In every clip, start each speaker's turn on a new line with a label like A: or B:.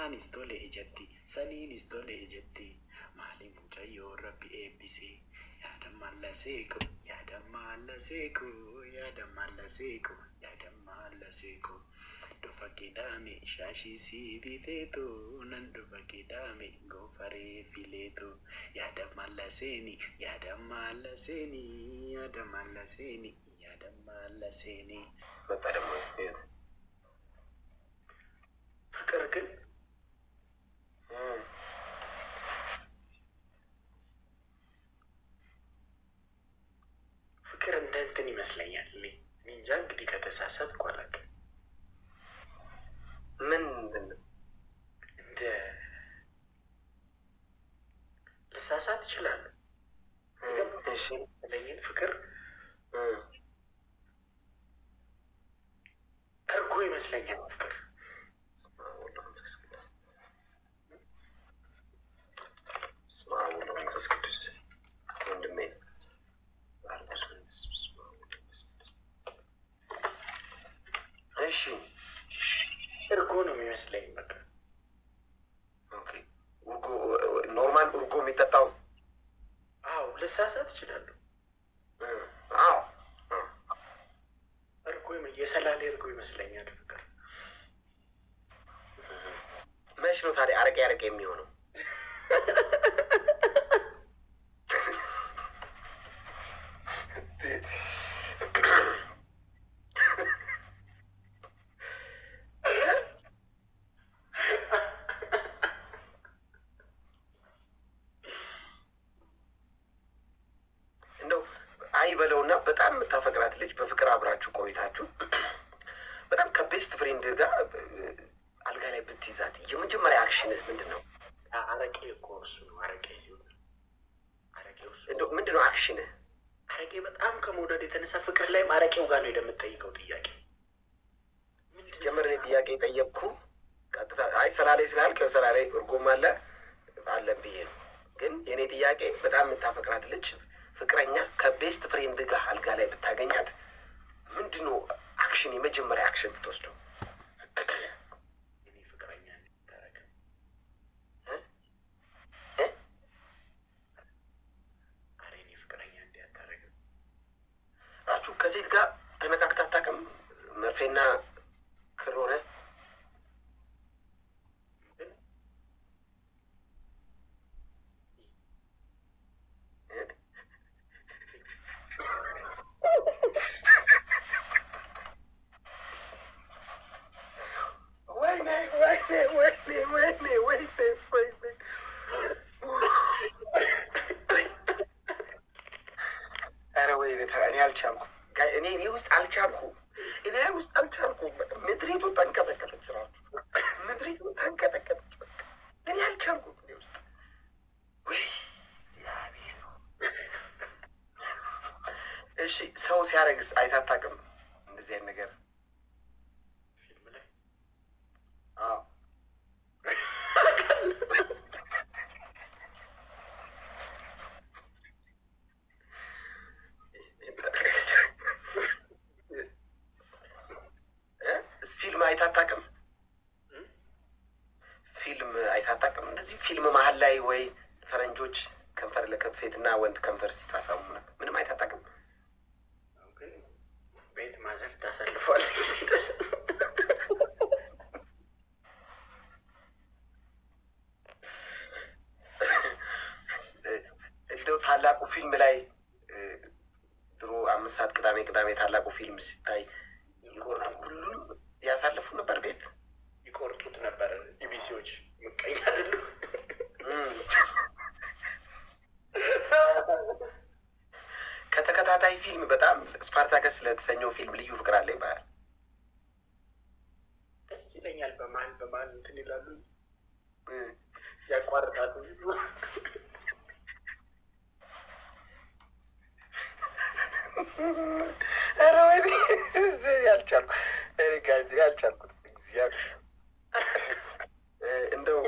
A: isaanis tole ejatti saniinis tole ejatti maali mucayyoo rabbi eebbise yaada mallaseeko yaada mallaseeko yaada mallaseeko yaada mallaseeko dhufa kidhaame shaashii sii biteeto nan dhufa kidhaame goofaree fileeto yaada mallaseeni yaada mallaseeni yaada mallaseeni yaada mallaseeni
B: በጣም ነው
A: ፍቅር ግን ፍቅር እንደ እንትን ይመስለኛል። እኔ እንጃ እንግዲህ ከተሳሳትኩ አላውቅም።
B: ምንድን ነው
A: እንደ ልሳሳት እችላለሁ።
B: እሺ
A: ለኝን ፍቅር እርጎ ይመስለኛል። ፍቅር
B: መንፈስ ቅዱስ ወንድሜ እሺ
A: እርጎ ነው የሚመስለኝ። በቃ
B: ኦኬ እርጎ ኖርማል እርጎ የሚጠጣው
A: አዎ ልሳሳት እችላለሁ።
B: አዎ
A: እርጎ የሰላሌ እርጎ ይመስለኛል። ፍቅር
B: መች ነው ታዲያ አረቄ አረቄ የሚሆነው? አይበለውና በጣም የምታፈቅራት ልጅ በፍቅር አብራችሁ ቆይታችሁ በጣም ከቤስት ፍሬንድ ጋር አልጋ ላይ ብትይዛት የመጀመሪያ አክሽንህ ምንድን ነው?
A: አረቄ እኮ እሱ ነው። አረቄ እሱ
B: እንደው ምንድን ነው አክሽንህ?
A: አረቄ በጣም ከመውደድ የተነሳ ፍቅር ላይም አረቄው ጋር ነው የምትጠይቀው ጥያቄ።
B: ጀመር እኔ ጥያቄ ጠየቅኩ ቀጥታ አይ ሰላሌ ስላልክ ያው ሰላሌ እርጎም አለ አለን ብዬ ነው። ግን የእኔ ጥያቄ በጣም የምታፈቅራት ልጅ ፍቅረኛ ከቤስት ፍሬንድ ጋር አልጋ ላይ ብታገኛት ምንድን ነው አክሽን? የመጀመሪያ አክሽን ብትወስደው?
A: እኔ ፍቅረኛ እንዲያታረግ አሬ እኔ ፍቅረኛ እንዲያታረግ
B: ራችሁ ከሴት ጋር ተነካክታ አታውቅም? መርፌና ክር ሆነ እኔ ውስጥ አልቻልኩም። ምድሪቱ ተንቀጠቀጠች። ራሱ ምድሪቱ ተንቀጠቀጠች። በቃ እኔ አልቻልኩም። እኔ ውስጥ እሺ ሰው ሲያረግዝ አይተህ አታውቅም? እንደዚህ አይነት ነገር
A: ፊልም ላይ
B: አዎ ፊልም አይተህ አታውቅም? ፊልም አይተህ አታውቅም? እንደዚህ ፊልም መሀል ላይ ወይ ፈረንጆች ከንፈር ሴትና ወንድ ከንፈር ሲሳሳሙ ምንም አይተህ አታውቅም?
A: ቤት ማዘር ታሳልፏል።
B: እንደው ታላቁ ፊልም ላይ ድሮ 5 ሰዓት ቅዳሜ ታላቁ ፊልም ሲታይ ሁሉንም ያሳልፉ ነበር። ቤት
A: ይቆርጡት ነበር። ኢቢሲዎች ምቀኛ አይደሉም።
B: ከተከታታይ ፊልም በጣም ስፓርታከስ ስለተሰኘው ፊልም ልዩ ፍቅር አለ ይባላል።
A: ደስ ይለኛል። በመሀል እንትን ይላሉ፣ ያቋርጣሉ።
B: ኧረ ወይኔ ያልቻልኩ ያልቻልኩት እግዚአብሔር እንደው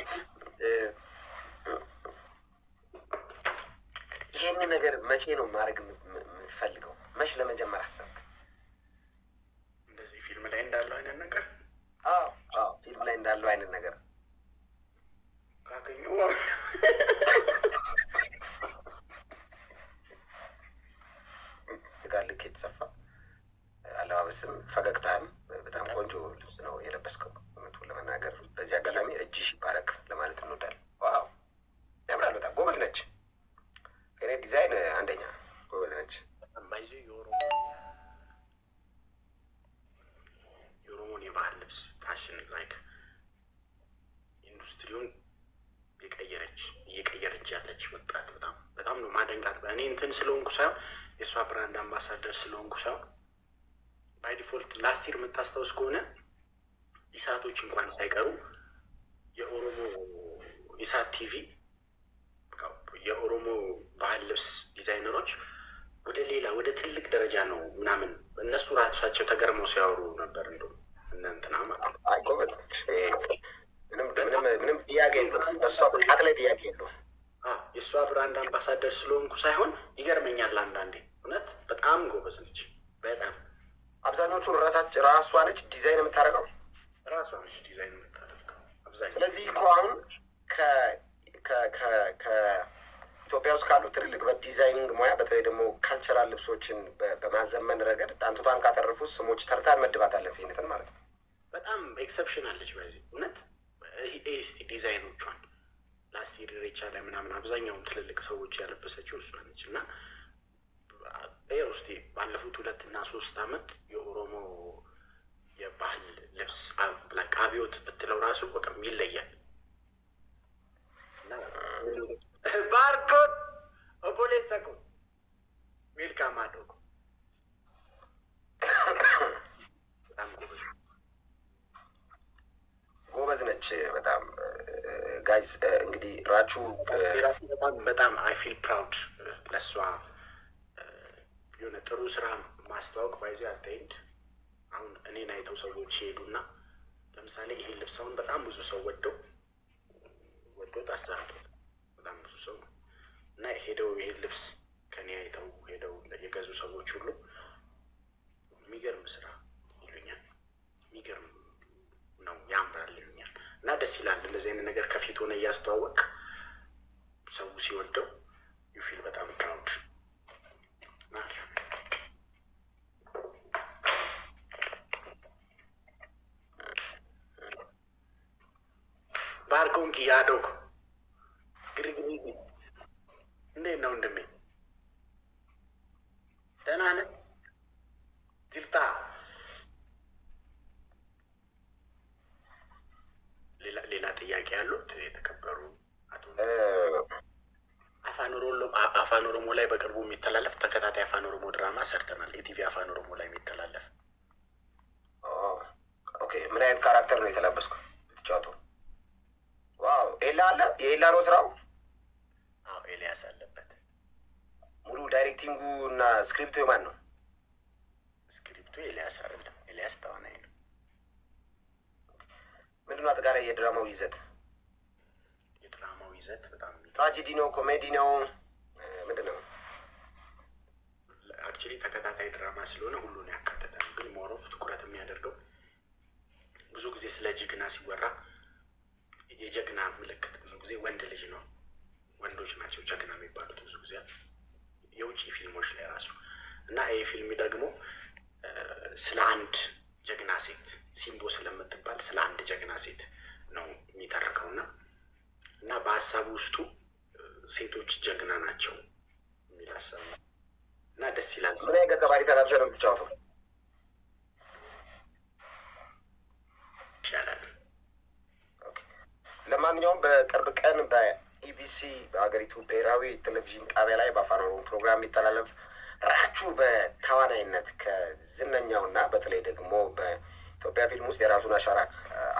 B: ይሄን ነገር መቼ ነው ማድረግ የምትፈልገው? መች ለመጀመር አሰብክ?
A: እንደዚህ ፊልም ላይ እንዳለው አይነት ነገር?
B: አዎ ፊልም ላይ እንዳለው አይነት ነገር
A: ኢንዱስትሪውን እየቀየረች ያለች ወጣት በጣም ነው ማደንቃት። እኔ እንትን ስለሆንኩ ሳይሆን የእሷ ብራንድ አምባሳደር ስለሆንኩ ሳይሆን ባይ ዲፎልት ላስት ይር የምታስታውስ ከሆነ ኢሳቶች እንኳን ሳይቀሩ የኦሮሞ ኢሳት ቲቪ የኦሮሞ ባህል ልብስ ዲዛይነሮች ወደ ትልቅ ደረጃ ነው ምናምን እነሱ ራሳቸው ተገርመው ሲያወሩ ነበር። እንደው እንትና ማለት
B: አይቆበጥ ምንም ጥያቄ የለውም። በሷ ብቃት ላይ ጥያቄ የለውም።
A: የእሷ ብራንድ አምባሳደር ስለሆንኩ ሳይሆን ይገርመኛል አንዳንዴ። እውነት በጣም ጎበዝ ነች። በጣም
B: አብዛኞቹን ራሷ ነች ዲዛይን የምታደርገው አብዛኛው። ስለዚህ እኮ አሁን ከኢትዮጵያ ውስጥ ካሉ ትልልቅ በዲዛይኒንግ ሙያ በተለይ ደግሞ ካልቸራል ልብሶችን በማዘመን ረገድ አንቱታን ካተረፉት ስሞች ተርታን መድባታለን ፌነትን ማለት ነው።
A: በጣም ኤክሰፕሽናል ነች። በዚህ እውነት ኤስቲ ዲዛይኖቿን ላስት ይር ኢሬቻ ላይ ምናምን አብዛኛውን ትልልቅ ሰዎች ያለበሰችው እሷ ነች። እና ውስጥ ባለፉት 2 እና 3 ዓመት የኦሮሞ የባህል ልብስ ላይክ አብዮት ብትለው ራሱ በቃ ይለያል። ባርኮድ ኦቦሌሰኮ ዌልካም አዶኮ በጣም
B: ጎበዝ ነች በጣም ጋይስ። እንግዲህ ራቹ
A: በጣም አይ ፊል ፕራውድ ለሷ የሆነ ጥሩ ስራ ማስተዋወቅ ባይዚ አታይንድ። አሁን እኔን አይተው ሰዎች ይሄዱና ለምሳሌ ይሄን ልብሳውን በጣም ብዙ ሰው ወደው ታሰርቷል። በጣም ብዙ ሰው እና ሄደው ይሄን ልብስ ከኔ አይተው ሄደው የገዙ ሰዎች ሁሉ የሚገርም ስራ ይሉኛል። የሚገርም ነው ያምራል ይሉኛል። እና ደስ ይላል እንደዚህ አይነት ነገር ከፊት ሆነ እያስተዋወቅ ሰው ሲወደው ዩ ፊል በጣም ፕራውድ። ባርኮንኪ ያዶክ ግሪግሪስ እንዴት ነው እንደምን ደህና ነህ? ጅልታ ሌላ ጥያቄ ያሉት የተከበሩ አቶ አፋን ኦሮሞ ላይ በቅርቡ የሚተላለፍ ተከታታይ አፋን ኦሮሞ ድራማ ሰርተናል። የቲቪ አፋን ኦሮሞ ላይ የሚተላለፍ።
B: ኦኬ ምን አይነት ካራክተር ነው የተላበስኩ የተጫወተው? ዋው ኤላ አለ። የኤላ ነው ስራው?
A: አዎ ኤልያስ አለበት።
B: ሙሉ ዳይሬክቲንጉ እና ስክሪፕቱ የማን ነው?
A: ስክሪፕቱ ኤልያስ አይደለም፣ ኤልያስ ተዋናይ ነው።
B: ምንድነው አጠቃላይ የድራማው ይዘት?
A: የድራማው ይዘት በጣም
B: ትራጀዲ ነው? ኮሜዲ ነው? ምንድነው?
A: አክቹሊ ተከታታይ ድራማ ስለሆነ ሁሉን ያካተተ ነው። ግን ሞሮፍ ትኩረት የሚያደርገው ብዙ ጊዜ ስለ ጀግና ሲወራ የጀግና ምልክት ብዙ ጊዜ ወንድ ልጅ ነው። ወንዶች ናቸው ጀግና የሚባሉት ብዙ ጊዜ የውጭ ፊልሞች ላይ ራሱ እና ይሄ ፊልም ደግሞ ስለ አንድ ጀግና ሴት ሲምቦ ስለምትባል ስለ አንድ ጀግና ሴት ነው የሚተርከውና እና በሀሳቡ ውስጡ ሴቶች ጀግና ናቸው የሚል ሀሳብ ነው እና ደስ ይላል።
B: ምን አይነት ገጸ ባህሪ ተላብሰህ ነው የምትጫወተው?
A: ይሻላል።
B: ለማንኛውም በቅርብ ቀን በኢቢሲ በሀገሪቱ ብሔራዊ ቴሌቪዥን ጣቢያ ላይ በአፋን ኦሮሞ ፕሮግራም የሚተላለፍ ራቹ በተዋናይነት ከዝነኛውና በተለይ ደግሞ በኢትዮጵያ ፊልም ውስጥ የራሱን አሻራ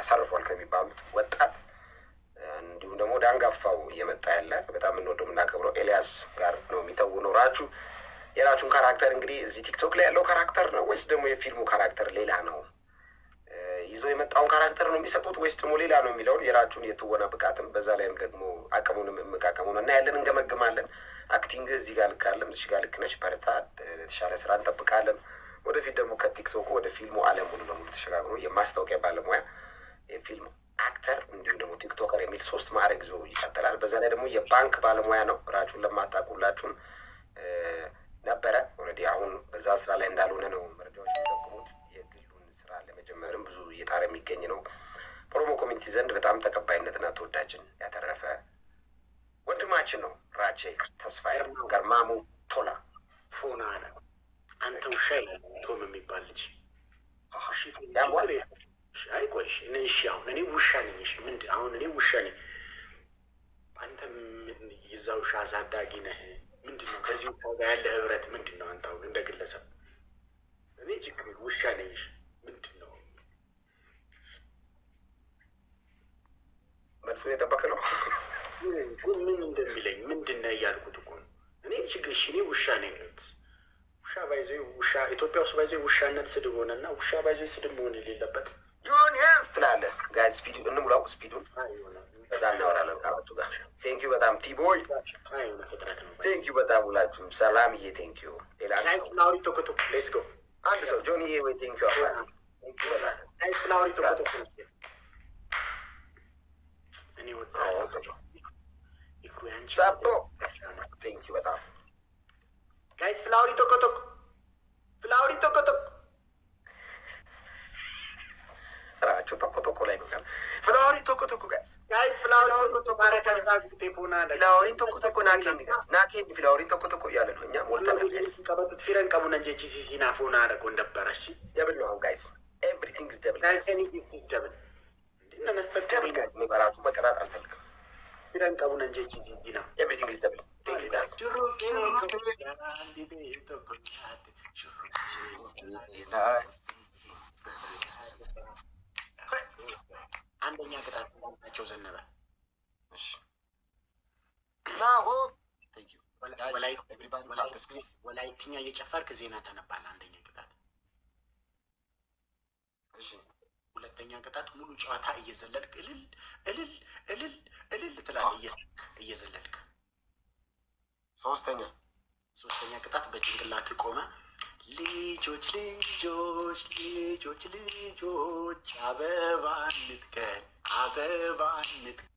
B: አሳርፏል ከሚባሉት ወጣት እንዲሁም ደግሞ ወደ አንጋፋው እየመጣ ያለ በጣም የምንወደው የምናከብረው ኤልያስ ጋር ነው የሚተውነው። ራቹ የራቹን ካራክተር እንግዲህ እዚህ ቲክቶክ ላይ ያለው ካራክተር ነው ወይስ ደግሞ የፊልሙ ካራክተር ሌላ ነው? ይዞ የመጣውን ካራክተር ነው የሚሰጡት ወይስ ደግሞ ሌላ ነው የሚለውን የራቹን የትወና ብቃትም በዛ ላይም ደግሞ አቅሙንም እምቃቀሙን እና ያለን እንገመግማለን። አክቲንግ እዚህ ጋር ልክ አለም፣ እዚህ ጋር ልክ ነች፣ በርታ፣ የተሻለ ስራ እንጠብቃለን። ወደፊት ደግሞ ከቲክቶኩ ወደ ፊልሙ ዓለም ሙሉ በሙሉ ተሸጋግሮ የማስታወቂያ ባለሙያ፣ የፊልም አክተር እንዲሁም ደግሞ ቲክቶከር የሚል 3 ማዕረግ ይዞ ይቀጥላል። በዛ ላይ ደግሞ የባንክ ባለሙያ ነው። ራቹን ለማታውቁላችሁም ነበረ ኦልሬዲ አሁን በዛ ስራ ላይ እንዳልሆነ ነው መረጃዎች የሚጠቁሙት። የግሉን ስራ ለመጀመርም ብዙ እየጣረ የሚገኝ ነው። ኦሮሞ ኮሚኒቲ ዘንድ በጣም ተቀባይነትና ተወዳጅን ያተረፈ ወንድማችን ነው። ራቼ ተስፋዬ ገርማሙ ቶላ
A: ፎና አለ አንተ ውሻ ቶም የሚባል ልጅ አይ ቆይሽ እሺ አሁን እኔ ውሻ ነኝ። እሺ ምንድን አሁን እኔ ውሻ ነኝ፣ አንተም የዛው ውሻ አሳዳጊ ነህ። ምንድን ነው ከዚህ ውሻ ጋር ያለ ህብረት ምንድን ነው? አንተ አሁን እንደ ግለሰብ እኔ ችግር ውሻ ነኝ። እሺ ምንድን ነው
B: መልሱን የጠበቅ ነው?
A: ምን እንደሚለኝ ምንድን ነው እያልኩት እኮ ነው። እኔ ችግር እሺ እኔ ውሻ ነኝ። ውሻ ባይዘ ውሻ ኢትዮጵያ ውስጥ ባይዘ ውሻነት ስድብ ሆነና ውሻ ባይዘ ስድብ መሆን የሌለበት
B: ጆኒያንስ ትላለህ። ጋይ ስፒዱ እንሙላው፣ ስፒዱን በዛ እናወራለን ካላችሁ ጋር። ቴንክ ዩ በጣም ቲቦይ፣
A: የሆነ ፍጥረት ነው።
B: ቴንክ ዩ በጣም ሁላችሁም። ሰላምዬ ቴንክ ዩ። ሌላ
A: ፍላወሪ ቶኮቶክ ሌትስ ጎ።
B: አንድ ሰው ጆኒዬ ወይ ቴንክ ዩ አፋ ቴንክ ዩ በጣም
A: ፍላወሪ ቶኮቶክ እኔ ወጣሁ
B: ሳቦ ቴንክ ዩ በጣም
A: ጋይስ። ፍላወሪ ቶኮቶክ ፍላወሪ ቶኮቶክ
B: ራቸው ቶኮቶኮ ላይ ነው። ፍላወሪ ቶኮቶኮ ጋይስ
A: ፍላወሪ ቶኮቶክ ባረካዛ ቴፎና
B: ፍላወሪ ቶኮቶኮ ናኬን ጋይስ ናኬን ፍላወሪ ቶኮቶኮ እያለ ነው። እኛ ሞልተናል ጋይስ።
A: ቀበጡት ፊረን ቀቡነ እንጂ ሲሲና ፎና አረቆ እንደበረሽ
B: ደብል ነው አሁን ጋይስ። ኤቭሪቲንግ ኢዝ ደብል
A: ጋይስ። ኤኒቲንግ ኢዝ ደብል እንዴ ነስተት
B: ደብል ጋይስ። ነው በራችሁ መቀጣጥ አልፈልግም።
A: ፊረን ቀቡነ እንጂ ሲሲና
B: ኤቭሪቲንግ ኢዝ ደብል ቴንክ ዩ ጋይስ።
A: አንደኛ ቅጣት ናቸው ዘነበ። እሺ
B: ናሆ ቴንክ ዩ
A: ወላይትኛ እየጨፈርክ ዜና ተነባለህ። አንደኛ ቅጣት።
B: እሺ
A: ሁለተኛ ቅጣት ሙሉ ጨዋታ እየዘለልክ እልል እልል እልል እልል ትላለህ እየዘለልክ። ሶስተኛ ቅጣት በጭንቅላት ቆመ ልጆች ልጆች ልጆች ልጆች አበባ እንትከል አበባ እንትከል።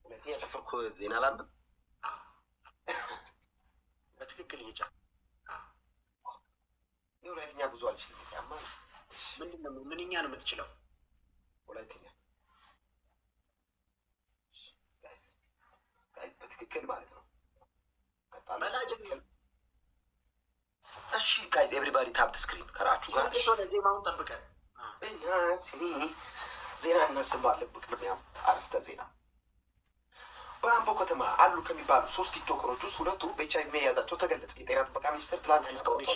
B: ሁለተኛ ጨፈርኩ ዜና ላንብብ።
A: በትክክል እየጨፈርክ
B: ሁለተኛ ብዙ አልችልም። ያማ
A: ምንድን ነው ምንኛ ነው የምትችለው?
B: ሁለተኛ ጋይስ በትክክል ማለት ነው። እሺ ጋይስ ኤቭሪባዲ ታፕ ስክሪን ከራችሁ ጋር
A: ዜማውን ጠብቀን
B: ዜና እናስባለን። በቅድሚያም አርዕስተ ዜና። በአምቦ ከተማ አሉ ከሚባሉ 3 ቲክቶከሮች ውስጥ 2ቱ በኤችአይቪ መያዛቸው ተገለጸ። የጤና ጥበቃ ሚኒስቴር ትላንት ያስታወቀው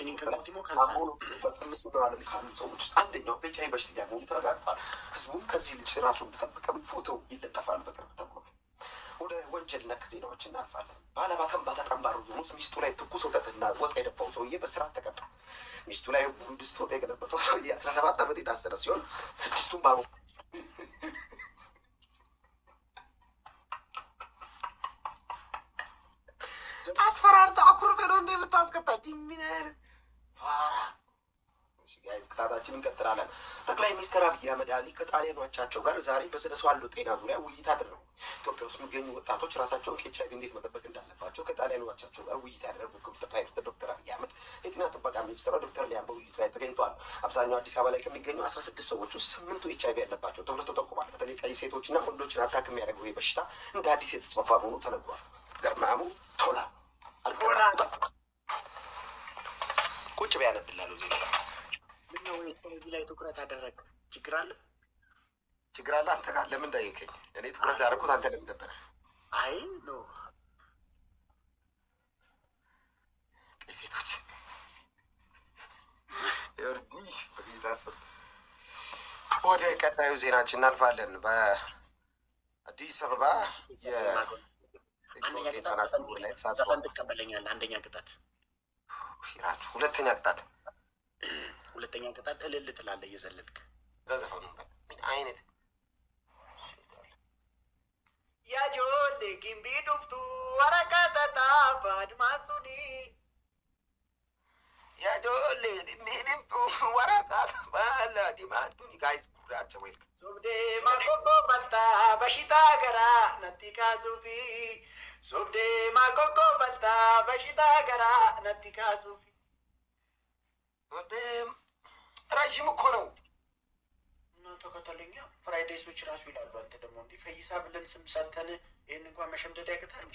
B: በዓለም ካሉ ሰዎች ውስጥ አንደኛው በኤችአይቪ በሽተኛ መሆኑ ተረጋግጧል። ህዝቡም ከዚህ ልጅ ራሱ እንዲጠብቅም ፎቶ ይለጠፋል በቅርብ ተብሏል። ወደ ወንጀል ነክ ዜናዎች እናልፋለን። በአላባ ከምባታ ጠምባሮ ዞን ውስጥ ሚስቱ ላይ ትኩስ ወተትና ወጥ የደፋው ሰውዬ በስርዓት ተቀጣ። ሚስቱ ላይ ድስት ወጥ የገለበጠው ሰውዬ 17 ዓመት የታሰረ ሲሆን 6ቱን ባሞ አስፈራርታ አኩር በለው እንደ የምታስቀጣኝ ሚነር ፋራ። ጋይስ ቅጣታችንን እንቀጥላለን። ጠቅላይ ሚኒስትር አብይ አህመድ አሊ ከጣሊያን አቻቸው ጋር ዛሬ በስነ ሰዋለው ጤና ዙሪያ ውይይት አደረጉ። ኢትዮጵያ ውስጥ የሚገኙ ወጣቶች ራሳቸውን ከኤችአይቪ እንዴት መጠበቅ እንዳለባቸው ከጣሊያን አቻቸው ጋር ውይይት ያደረጉት ክቡር ጠቅላይ ሚኒስትር ዶክተር አብይ አህመድ የጤና ጥበቃ ሚኒስትሯ ዶክተር ሊያን በውይይቱ ላይ ተገኝተዋል። አብዛኛው አዲስ አበባ ላይ ከሚገኙ 16 ሰዎች ውስጥ 8ቱ ኤችአይቪ ያለባቸው ተብሎ ተጠቁሟል። በተለይ ቀይ ሴቶችና ወንዶችን አታክ የሚያደርገው ይህ በሽታ እንደ አዲስ የተስፋፋ መሆኑ ተነግሯል። ገርማሙ ቶላ አልቆላ ቁጭ ቢያነብላለሁ ዜና
A: ምነው ኤችአይቪ ላይ ትኩረት አደረግ? ችግር አለ
B: አንተ ጋር ለምን ጠየቀኝ? እኔ ትኩረት ያደረኩት አንተ ለምን ነበር?
A: አይ ኖ
B: ቀይ ሴቶች ይርዲ በጌታስብ። ወደ ቀጣዩ ዜናችን እናልፋለን። በአዲስ አበባ
A: ዘፈን ትቀበለኛለህ? አንደኛ ቅጣት
B: ራችሁ። ሁለተኛ ቅጣት
A: እልል ትላለህ እየዘለልክ።
B: እዛ ዘፈኑ ምን አይነት
A: ያጆሌ ጊምቢ ዱፍቱ ወረቀጠጣ ባድማሱኒ
B: ያጆሌ ዲሚኒምቱ ወረቀት ባላ ዲማዱኒ ጋይስ ቡራቸው ዌልክ
A: ሶብዴ ማቆቆ ፈልታ በሽታ ገራ ነቲካ ሱፊ ሶብዴ ማቆቆ ፈልታ በሽታ ገራ ነቲካ ሱፊ
B: ወደም ረዥም እኮ ነው።
A: ተከተለኛ ፍራይዴሶች ራሱ ይላሉ። አንተ ደግሞ እንዲህ ፈይሳ ብለን ስም ሰተን ይህን እንኳን መሸምደድ ያቅታል።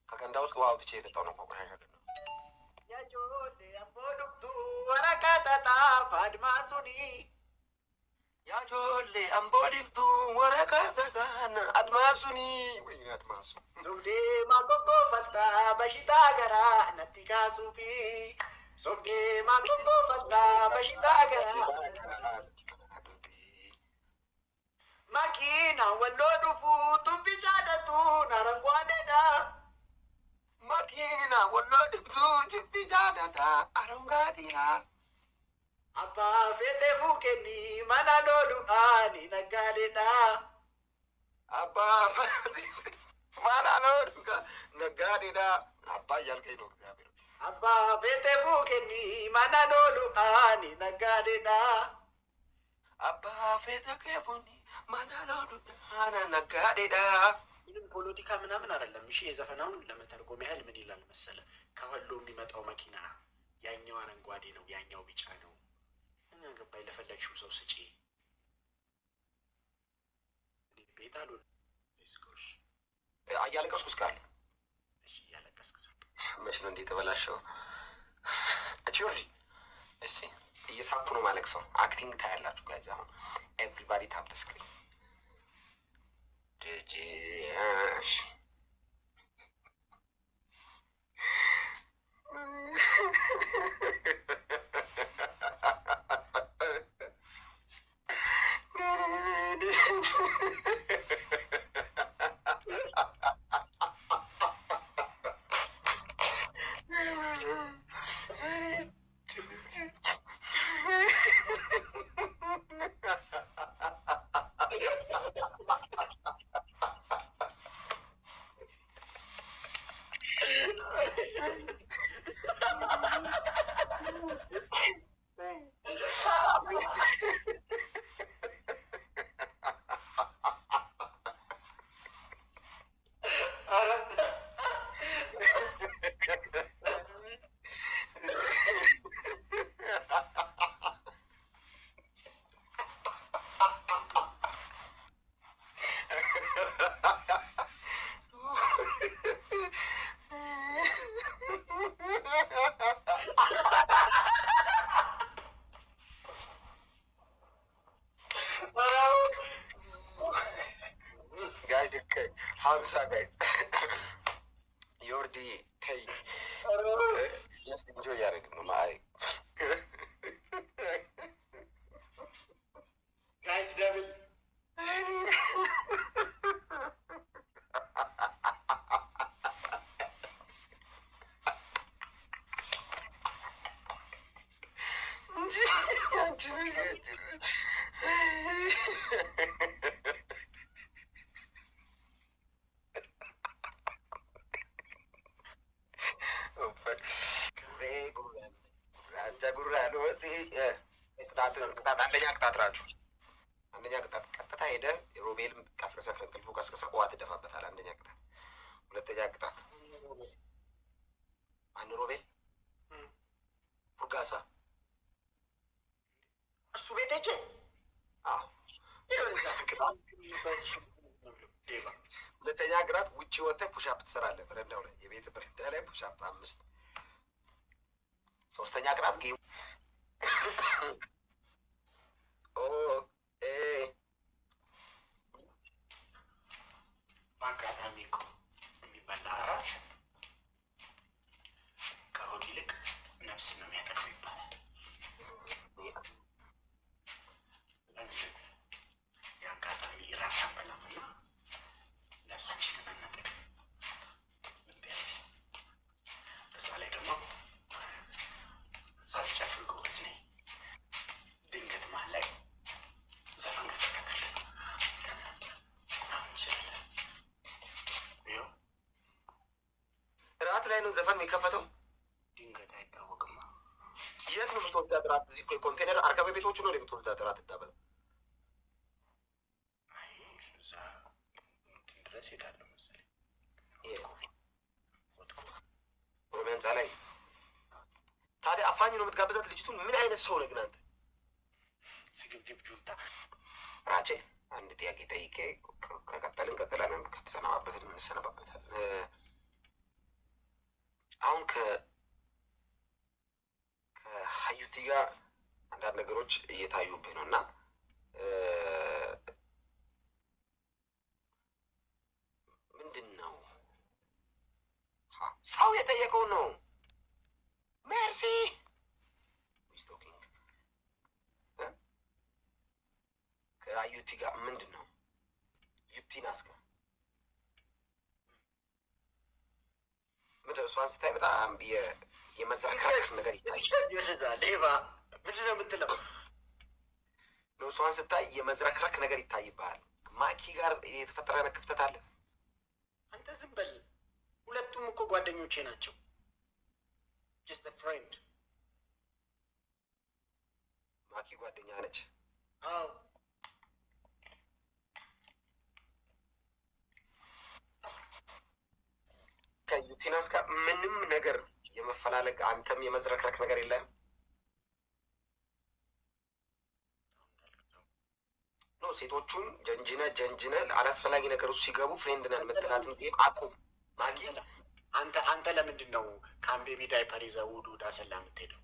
B: ከገንዳ ውስጥ ውሃ አውጥቼ የጠጣው ነው። ቆቆሻ ሸገር ነው።
A: ያጆሌ አምቦ ዱፍቱ ወረቀጠጣ ፋድማሱኒ
B: يا جولي أمبوليفتو ورقة أدماسوني وين أدماسو
A: Sobde makoko falta bashita gara natika sufi. Sobde makoko falta bashita gara. Makina wallo dufu tumbi chadatu narangwane da.
B: Makina wallo duftu jibbi jadata arungadia.
A: Abba fete fukeni mana lolu ani nagade da.
B: Abba mana lolu nagade da. Abba yalke no እግዚአብሔር
A: Abba fete fukeni mana lolu ani nagade da.
B: Abba fete kefuni mana lolu ana nagade da.
A: ምንም ፖለቲካ ምናምን አይደለም። እሺ የዘፈናውን ለመተርጎም ያህል ምን ይላል መሰለ? ከወሎ የሚመጣው መኪና ያኛው አረንጓዴ ነው፣ ያኛው ቢጫ ነው። እና ገባይ ለፈለግሽው ሰው ስጪ። ቤት አሉ ስኮሽ
B: እያለቀስኩ እስካለ
A: እሺ፣ እያለቀስክ
B: መች ነው እንዴ ተበላሸው? አቺውሪ እሺ፣ እየሳኩ ነው ማለት ሰው አክቲንግ ታያላችሁ ጋይዝ። አሁን ኤቭሪባዲ ታፕ ዘ ስክሪን ደጅ ሀምሳ ጋይዝ ዮርዲ ከይ ስ እንጆ እያደረግን ነው ማይ
A: ጋይስ ደብል
B: አንደኛ ቅጣት ናችሁ። አንደኛ ቅጣት ቀጥታ ሄደ ሮቤል ቀስቅሰ ከእንቅልፉ ቀስቅሰ ውሃ ትደፋበታል። አንደኛ ቅጣት። ሁለተኛ ቅጣት ማን ሮቤል ፉርጋሳ
A: እሱ ቤት ሄጄ
B: ሁለተኛ ቅጣት ውጭ ወጥተህ ፑሻፕ ትሰራለህ። በረንዳው ላይ የቤት በረንዳ ላይ ፑሻፕ 5። ሶስተኛ ቅጣት ጌም
A: በአጋጣሚ እኮ የሚበላ እራት ከሆድ ይልቅ ነፍስን ነው የሚያጠፋው ይባላል። የአጋጣሚ እራት አንበላምና ነፍሳችንን አናጠቅ። በዛ ላይ ደግሞ ሳስጨፍር ጎበዝ ነኝ። ድንገት መሀል ላይ ዘፈን ከተከተልን እንችላለን። ይኸው
B: እራት ላይ ነው ዘፈን የሚከፈተው።
A: ድንገት አይታወቅማ።
B: የት ነው የምትወስዳት እራት? እዚህ ኮንቴነር አርካቢ ቤቶቹ ነው የምትወስዳት እራት ትታበል።
A: እዛ እንትን ድረስ ሄዳለሁ መሰለኝ።
B: ኦሮሚያ ህንፃ ላይ ታዲያ አፋኝ ነው የምትጋብዛት ልጅቱን። ምን አይነት ሰው ነህ ግን አንተ?
A: ስግብግብ ጁንታ።
B: ራቼ አንድ ጥያቄ ጠይቄ ከቀጠልን ቀጥላለን፣ ከተሰነባበትን እንሰነባበታለን። አሁን ከሀዩቲ ጋር አንዳንድ ነገሮች እየታዩብህ ነው እና ምንድን ነው ሰው የጠየቀው ነው። ሜርሲ ስቶኪንግ ከዩቲ ጋር ምንድን ነው ዩቲን አስጋ ምንድን ነው? እሷን ስታይ በጣም የመዝረክረክ ነገር ይታያል።
A: ሌባ ምንድን ነው የምትለው?
B: እሷን ስታይ የመዝረክረክ ነገር ይታይብሃል። ማኪ ጋር የተፈጠረ ክፍተት አለ።
A: አንተ ዝም በል። ሁለቱም እኮ ጓደኞቼ ናቸው። ጀስት ፍሬንድ።
B: ማኪ ጓደኛ ነች?
A: አዎ።
B: ከዩቲናስ ጋር ምንም ነገር የመፈላለግ አንተም የመዝረክረክ ነገር የለም? ኖ ሴቶቹን ጀንጅነ አላስፈላጊ ነገር ውስጥ ሲገቡ ፍሬንድ ነን የምትላትን ጌም አቁም ማኪ።
A: አንተ ለምንድን ነው ከአምቤቢ ዳይፐር ይዘህ ውድ አሰላ የምትሄደው?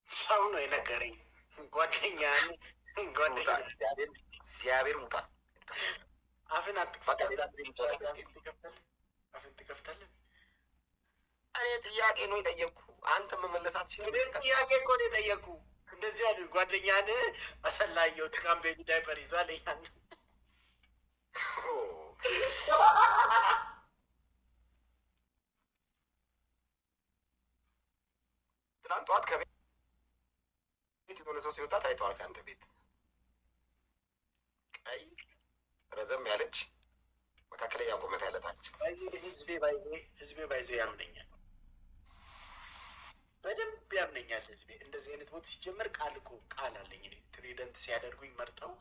A: ሰው ነው የነገረኝ። ጓደኛን
B: እግዚአብሔር ሙታ
A: አፍን አፍን ትከፍታለህ።
B: እኔ ጥያቄ ነው የጠየቅኩ፣ አንተ መመለሳት
A: ጥያቄ እኮ ነው የጠየቅኩ። እንደዚህ ያሉ ጓደኛን አሰላየው ከአምቤቢ ዳይፐር ይዟል እያለ
B: ትናንት ጠዋት ከቤት የሆነ ሰው ሲወጣ ታይተዋል። ከአንተ ቤት ቀይ ረዘም ያለች መካከለኛ ቁመት ያለታች
A: ህዝቤ ባይዞ ያምነኛል፣ በደንብ ያምነኛል ህዝቤ። እንደዚህ አይነት ቦታ ሲጀመር ቃል አለኝ እኔ ትሪደንት ሲያደርጉኝ መርጠው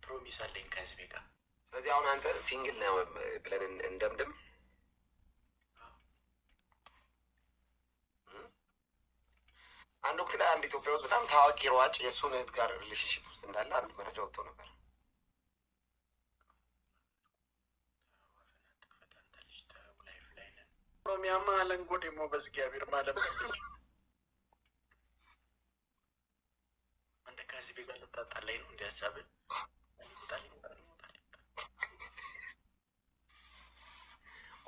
A: ፕሮሚስ አለኝ ከህዝቤ ጋር።
B: ስለዚህ አሁን አንተ ሲንግል ነው ብለን እንደምድም። አንድ ወቅት ላይ አንድ ኢትዮጵያ ውስጥ በጣም ታዋቂ ሯጭ የእሱን እህት ጋር ሪሌሽንሽፕ ውስጥ እንዳለ አንድ መረጃ ወጥቶ ነበር።
A: ኦሮሚያማ አለንጎ ደግሞ በእግዚአብሔር ማለት አንተ ከህዝቤ ጋር ልታጣላኝ ነው እንዲ ሀሳብህ?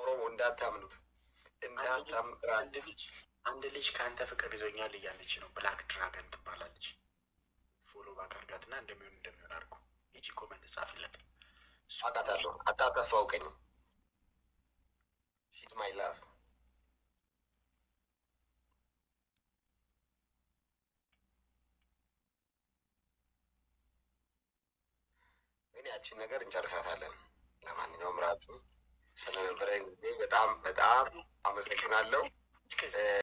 B: ኦሮሞ እንዳታምኑት
A: አንድ ልጅ ከአንተ ፍቅር ይዞኛል እያለች ነው። ብላክ ድራገን ትባላለች። ፎሎ ባክ አድርጋትና እንደሚሆን አድርጉ። ይቺ ኮመንት ጻፍለት።
B: አውቃታለሁ። አታስተዋውቀኝም። ሺዝ ማይ ላቭ። ግን ያቺን ነገር እንጨርሳታለን። ለማንኛውም ራሱ ስለነበረኝ ጊዜ በጣም አመሰግናለሁ።